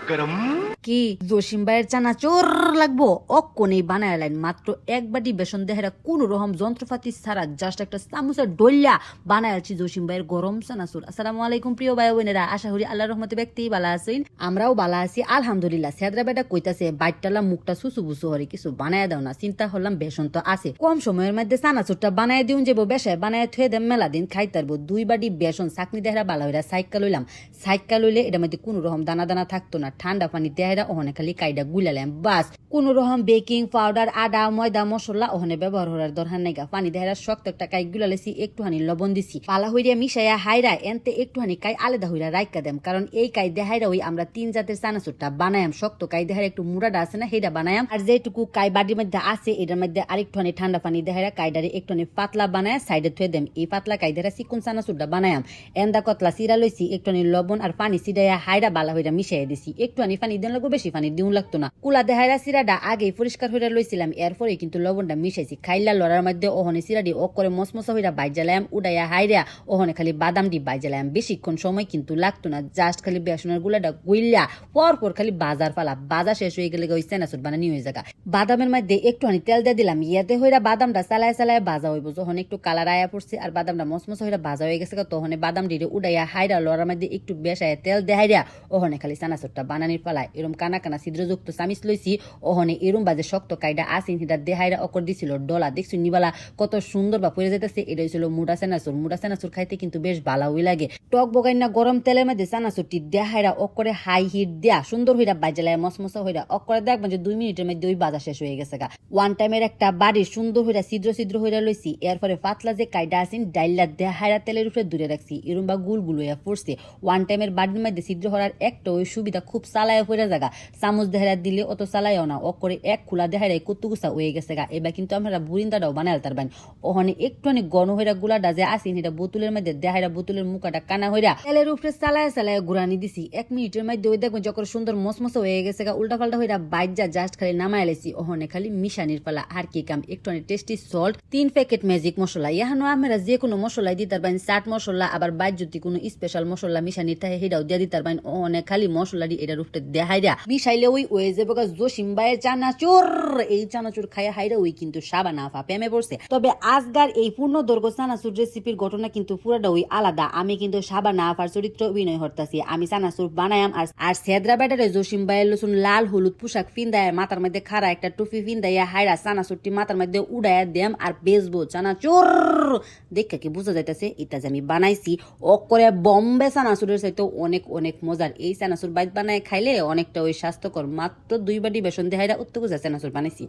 गरम কি জসিম ভাইয়ের চানাচুর লাগবো অক্ষণে বানায় লাইন মাত্র এক বাটি বেসন দেহেরা কোন রকম যন্ত্রপাতি ছাড়া জাস্ট একটা চামচের ডল্লা বানায় আছি জসিম ভাইয়ের গরম চানাচুর। আসসালামু আলাইকুম প্রিয় ভাই বোনেরা, আশা করি আল্লাহর রহমতে ব্যক্তি ভালো আছেন, আমরাও ভালো আছি আলহামদুলিল্লাহ। সেদরা বেটা কইতাছে বাইটটালা মুখটা সুসু বুসু হরে কিছু বানায় দাও না, চিন্তা করলাম বেসন তো আছে, কম সময়ের মধ্যে চানাচুরটা বানায় দিউন যাবো, বেসায় বানায় থুয়ে দেম মেলা দিন খাইতারবো। 2 বাটি বেসন চাকনি দেহরা ভালো হইরা সাইক্কা লইলাম, সাইক্কা লইলে এটার মধ্যে কোনো রকম দানা দানা থাকতো না, ঠান্ডা পানি দেহরা ওখানে খালি কাইডা গুলালাম বাস। কোন রকম বেকিং পাউডার আদা ময়দা মশলা ওখানে ব্যবহার করার দরকার নাই গা। পানি দেহরা শক্ত একটা কাই গুলালেছি, একটুখানি লবণ দিছি, পালা হইয়া মিশাইয়া হাইরা এনতে একটুখানি কাই আলাদা হইরা রাইকা দেম, কারণ এই কাই দেহাইরা ওই আমরা 3 জাতের চানাচুরটা বানায়াম। শক্ত কাই দেহার একটু মুড়াটা আছে না সেটা বানায়াম, আর যেটুকু কাই বাড়ির মধ্যে আছে এটার মধ্যে আরেকটুখানি ঠান্ডা পানি দেহাইরা কাইডারে একটুখানি পাতলা বানায় সাইডে থুয়ে দেম। এই পাতলা কাই দেহারা চিকুন চানাচুরটা বানায়াম। এন্দা কতলা সিরা লইছি, একটুখানি লবণ আর পানি সিডাইয়া হাইরা বালা হইরা মিশাইয়া দিছি, একটুখানি পানি দেন লাগবো, বেশি পানি দিউন লাগতো না। কুলা দেহাইরা সিরাটা আগেই পরিষ্কার হইরা লইছিলাম, এরপরে কিন্তু লবণটা মিশাইছি। খাইলা লড়ার মধ্যে ওহনে সিরাডি ওক করে মসমসা হইরা বাইজালাম, উডাইয়া হাইরা ওহনে খালি বাদাম দি বাইজালাম। বেশিক্ষণ সময় কিন্তু লাগতো না, জাস্ট খালি বেসনের গুলাটা গুইল্লা পর খালি বাজার ফালা, বাজার শেষ হয়ে গেলে ওই চানাচুর বানানি হয়ে জায়গা। বাদামের মধ্যে একটুখানি তেল দিয়ে দিলাম, ইয়াতে হইরা বাদামটা চালায় চালায় ভাজা হইব। যখন একটু কালার আয়া পড়ছে আর বাদামটা মসমসা হইরা ভাজা হয়ে গেছে, তখন বাদাম ডিরে উডাইয়া হাইরা লড়ার মধ্যে একটু বেসায় তেল দেহাইরা ওহনে খালি চানাচুরটা বানানির পালায়। এরম কানা কানা ছিদ্রযুক্ত চামিচ লইছি, ওহনে এরম বাজে শক্ত কাইডা আসিন হিটা দেহাইরা অকর দিছিল ডলা। দেখছি নিবালা কত সুন্দর বা পড়ে যেতেছে। এটা হইছিল মুড়া চানাচুর। মুড়া চানাচুর খাইতে কিন্তু বেশ ভালোই লাগে। টক বগাই না গরম তেলের মধ্যে চানাচুরটি দেহাইরা অকরে হাই হিট দেয়া সুন্দর হইরা বাজালায় মসমসা হইরা অকরে দেখবেন যে 2 মিনিটের মধ্যে ওই বাজা শেষ হয়ে গেছে গা। ওয়ান টাইমের একটা বাড়ি সুন্দর হইরা ছিদ্র ছিদ্র হইরা লইছি, এরপরে পাতলা যে কাইডা আসিন ডাইলা দেহাইরা তেলের উপরে দূরে রাখছি, এরম বা গুল গুল হইয়া পড়ছে। ওয়ান টাইমের বাড়ির মধ্যে ছিদ্র হওয়ার একটা ওই সুবিধা, খুব চালায় হইরা জায়গা, চামচ দেহারা দিলে অত চালায়ও না, অকরে এক খোলা দেহারাই কুতুকুসা হয়ে গেছে গা। এবার কিন্তু আমরা বুরিন্দাটাও বানাই আলতার বাইন। ওখানে একটুখানি গণ হইরা গুলাটা যে আসিন এটা বোতলের মধ্যে দেহাইরা বোতলের মুখাটা কানা হইরা তেলের উপরে চালায় চালায় গুড়ানি দিছি। 1 মিনিটের মধ্যে ওই দেখবেন যখন সুন্দর মসমসা হয়ে গেছে গা, উল্টা পাল্টা হইরা বাইজা জাস্ট খালি নামাই লাইছি। ওখানে খালি মিশানির পালা, আর কি কাম। একটুখানি টেস্টি সল্ট, 3 প্যাকেট ম্যাজিক মশলা, ইহানো আমরা যে কোনো মশলাই দিতার বাইন, চাট মশলা আবার বাইর যদি কোনো স্পেশাল মশলা মিশানির থাকে সেটাও দিয়ে দিতার বাইন। ওখানে খালি মশলা দিয়ে এটার উপরে দেহাইরা মিশাইলে ওই ওয়ে যাবে গা জসিম ভাইয়ের চানাচুর। এই চানাচুর খাইয়া হাইরা ওই কিন্তু সাবা না প্রেমে পড়ছে। তবে আজকার এই পূর্ণ দৈর্ঘ্য চানাচুর রেসিপির ঘটনা কিন্তু পুরাটা ওই আলাদা। আমি কিন্তু সাবা না আফার চরিত্র অভিনয় করতেছি। আমি চানাচুর বানায়াম আর সেদরা ব্যাটারে জসিম ভাইয়ের লসুন লাল হলুদ পোশাক ফিন্দায় মাথার মধ্যে খাড়া একটা টুপি ফিন্দাইয়া হাইরা চানাচুরটি মাথার মধ্যে উড়াইয়া দেম আর বেচবো চানাচুর। দেখে কি বোঝা যাইতেছে এটা যে আমি বানাইছি ও করে বম্বে চানাচুরের চাইতে অনেক অনেক মজার। এই চানাচুর বাইত বানায় খাইলে অনেকটা ওই স্বাস্থ্যকর। মাত্র 2 বাটি বেসন দিয়ে হাইরা উত্তর চানাচুর বানাইছি।